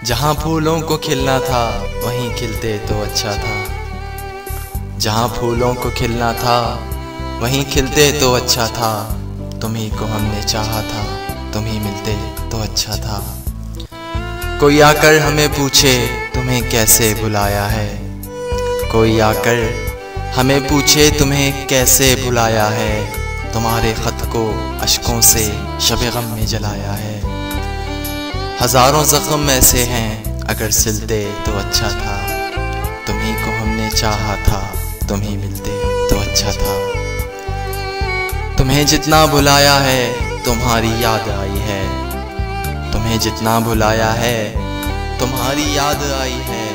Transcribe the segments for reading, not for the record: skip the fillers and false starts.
जहाँ फूलों को खिलना था वहीं खिलते तो अच्छा था। जहाँ फूलों को खिलना था वहीं खिलते तो अच्छा था। तुम्ही को हमने चाहा था, तुम ही मिलते तो अच्छा था। कोई आकर हमें पूछे तुम्हें कैसे भुलाया है। कोई आकर हमें पूछे तुम्हें कैसे भुलाया है। तुम्हारे खत को अश्कों से शब गम में जलाया है। हजारों जख्म ऐसे हैं अगर सिलते तो अच्छा था। तुम्ही को हमने चाहा था, तुम ही मिलते तो अच्छा था। तुम्हें जितना भुलाया है तुम्हारी याद आई है। तुम्हें जितना भुलाया है तुम्हारी याद आई है।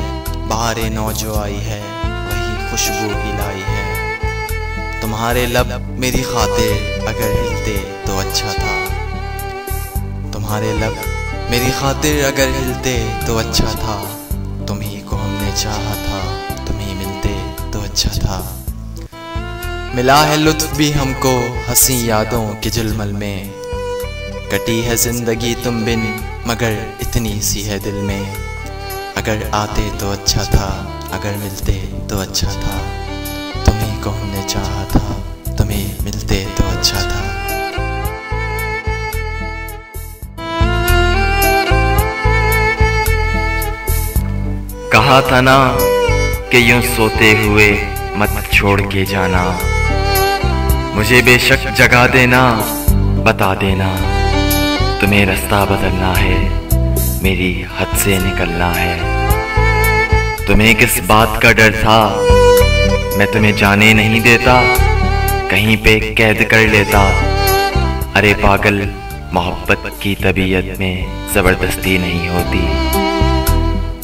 बहारे नौ जो आई है वही खुशबू ही लाई है। तुम्हारे लब मेरी खातिर अगर हिलते तो अच्छा था। तुम्हारे लब मेरी खातिर अगर हिलते तो अच्छा था। तुम ही को हमने चाहा था, तुम ही मिलते तो अच्छा था। मिला है लुत्फ भी हमको हंसी यादों के जुल्मल में। कटी है जिंदगी तुम बिन मगर इतनी सी है दिल में। अगर आते तो अच्छा था, अगर मिलते तो अच्छा था। तुम ही को हमने चाहा था, तुम्हें मिलते तो अच्छा था। कहा था ना कि यूं सोते हुए मत छोड़ के जाना। मुझे बेशक जगा देना, बता देना। तुम्हें रास्ता बदलना है, मेरी हद से निकलना है। तुम्हें किस बात का डर था, मैं तुम्हें जाने नहीं देता। कहीं पे कैद कर लेता। अरे पागल, मोहब्बत की तबीयत में जबरदस्ती नहीं होती।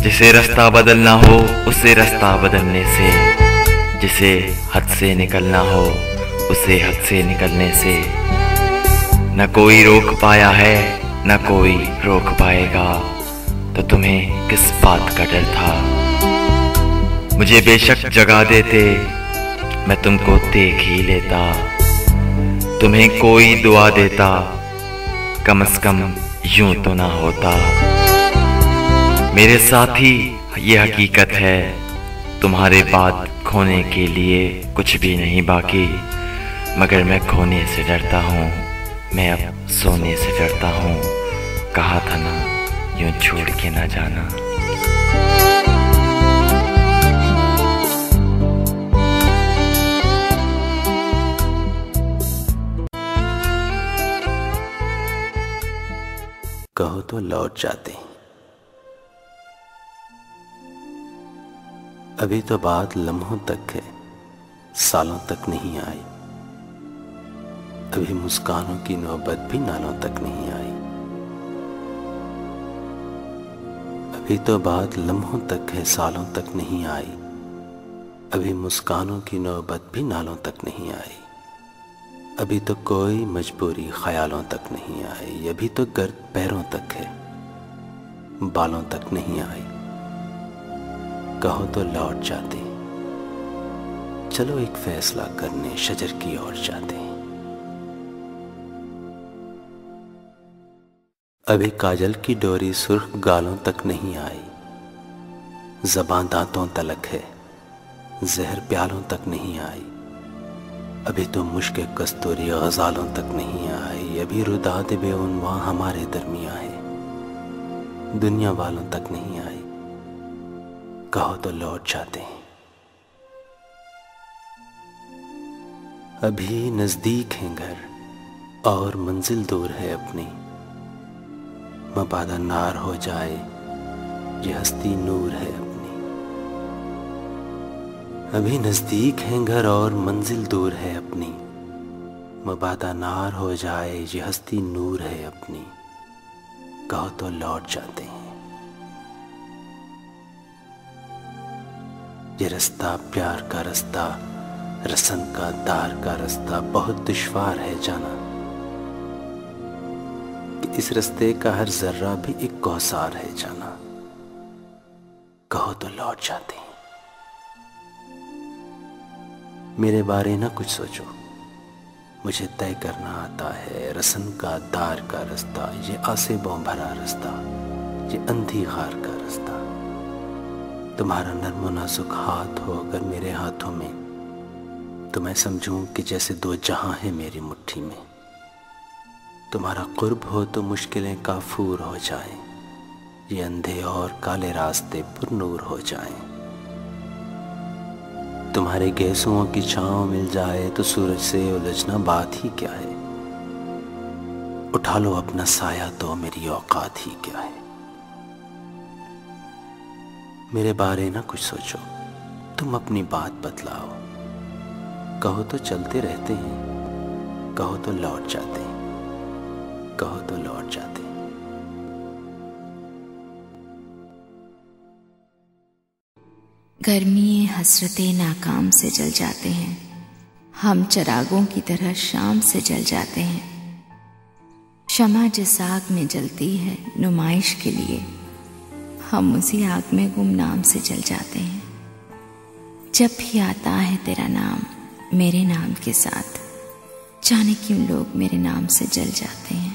जिसे रास्ता बदलना हो उसे रास्ता बदलने से, जिसे हद से निकलना हो उसे हद से निकलने से। न कोई रोक पाया है न कोई रोक पाएगा, तो तुम्हें किस बात का डर था। मुझे बेशक जगा देते, मैं तुमको देख ही लेता। तुम्हें कोई दुआ देता, कम से कम यूं तो ना होता। मेरे साथ ही ये हकीकत है, तुम्हारे बाद खोने के लिए कुछ भी नहीं बाकी। मगर मैं खोने से डरता हूँ, मैं अब सोने से डरता हूँ। कहा था ना यूं छोड़ के ना जाना। कहो तो लौट जाते। अभी तो बात लम्हों तक है, सालों तक नहीं आई। अभी मुस्कानों की नौबत भी नालों तक नहीं आई। अभी तो बात लम्हों तक है, सालों तक नहीं आई। अभी मुस्कानों की नौबत भी नालों तक नहीं आई। अभी तो कोई मजबूरी ख्यालों तक नहीं आई। अभी तो गर्द पैरों तक है, बालों तक नहीं आई। कहो तो लौट जाते। चलो एक फैसला करने शजर की ओर जाते। अभी काजल की डोरी सुर्ख गालों तक नहीं आई। ज़बां दांतों तलक है, जहर प्यालों तक नहीं आई। अभी तो मुश्क कस्तूरी गज़ालों तक नहीं आई। अभी रुदात बेउनवा हमारे दरमियां है, दुनिया वालों तक नहीं आई। कहो तो लौट जाते हैं। अभी नजदीक है घर और मंजिल दूर है अपनी। मबादा नार हो जाए ये हस्ती नूर है अपनी। अभी नजदीक है घर और मंजिल दूर है अपनी। मबादा नार हो जाए ये हस्ती नूर है अपनी। कहो तो लौट जाते हैं। ये रास्ता प्यार का रास्ता, रसन का दार का रास्ता बहुत दुश्वार है जाना। कि इस रास्ते का हर जर्रा भी एक कौसार है जाना। कहो तो लौट जाते हैं। मेरे बारे ना कुछ सोचो, मुझे तय करना आता है रसन का दार का रास्ता, ये आसेबों भरा रास्ता। ये अंधी खार का रास्ता। तुम्हारा नर्म नाजुक हाथ हो अगर मेरे हाथों में, तो मैं समझूं कि जैसे दो जहां है मेरी मुट्ठी में। तुम्हारा कुर्ब हो तो मुश्किलें काफूर हो जाएं, ये अंधे और काले रास्ते पुरनूर हो जाएं। तुम्हारे गेसुओं की छांव मिल जाए तो सूरज से उलझना बात ही क्या है। उठा लो अपना साया तो मेरी औकात ही क्या है। मेरे बारे ना कुछ सोचो, तुम अपनी बात बतलाओ। कहो तो चलते रहते हैं, कहो तो लौट जाते हैं, कहो तो लौट जाते हैं। गर्मी हसरते नाकाम से जल जाते हैं, हम चरागों की तरह शाम से जल जाते हैं। शमा जिस आग में जलती है नुमाइश के लिए, हम उसी आग में गुमनाम से जल जाते हैं। जब भी आता है तेरा नाम मेरे नाम के साथ, जाने क्यों लोग मेरे नाम से जल जाते हैं।